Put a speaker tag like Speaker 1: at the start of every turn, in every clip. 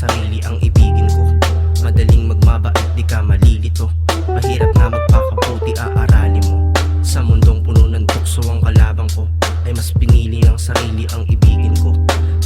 Speaker 1: sarili ang ibigin ko. Madaling magmabait, di ka malilito. Mahirap na magpakabuti, aaralin mo. Sa mundong puno ng tukso ang kalabang ko, ay mas pinili ng sarili ang ibigin ko.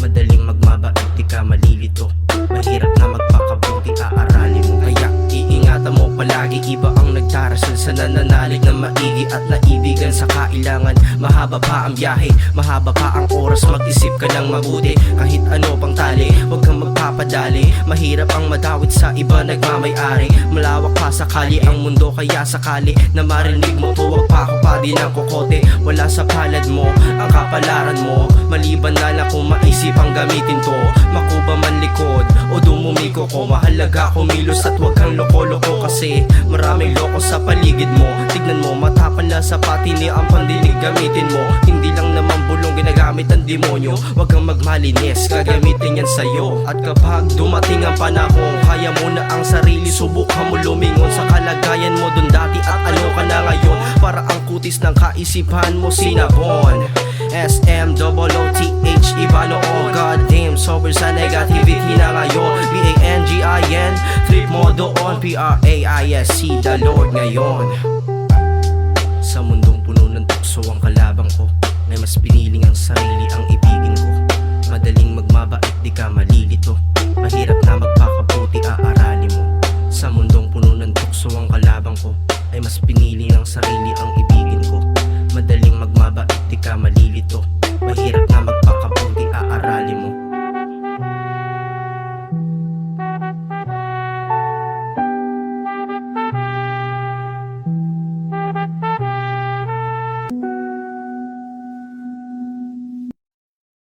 Speaker 1: Madaling magmabait, di ka malilito. Mahirap na magpakabuti, aaralin mo. Kaya iingatan mo palagi, iba ang nagdarasal sa nananalig na maigi at naibigan sa kailangan. Mahaba pa ang biyahe, mahaba pa ang oras, mag-isip ka ng mabuti. Kahit ano pang tali, huwag kang magpapadali. Mahirap ang madawit sa iba, nagmamay-ari. Malawak pa sakali ang mundo, kaya sakali na marinig mo to, huwag pa ako pa din ang kokote. Wala sa palad mo ang kapalaran mo, maliban na lang kung maisip ang gamitin to. Makuba man likod o dumumiko ko, mahalaga kumilos at huwag kang loko-loko. Kasi maraming loko sa paligid mo. Tignan mo, matapala sa patini ang pandinig gamitin mo. Hindi lang naman bulong ginagamit ang demonyo. Huwag kang magmalinis, gagamitin yan sa'yo. At kapag dumating ang panahon, kaya mo na ang sarili, subukan mo lumingon sa kalagayan mo dun dati at ano ka na ngayon. Para ang kutis ng kaisipan mo sinabon. SMOOTH, iba noon. Goddamn, sober sa negativity na ngayon. BANGIN, flip mo doon. PRAISC, the Lord ngayon. Sa mundong puno ng tukso ang kalabang ko, ay mas piniling ang sarili ang ibigin ko. Madaling magmabait, di ka malilito. Mahirap na magpakabuti, aaralin mo. Sa mundong puno ng tukso ang kalabang ko, ay mas pinili ng sarili ang ibigin ko. Madaling magmabait, di ka malilito. Mahirap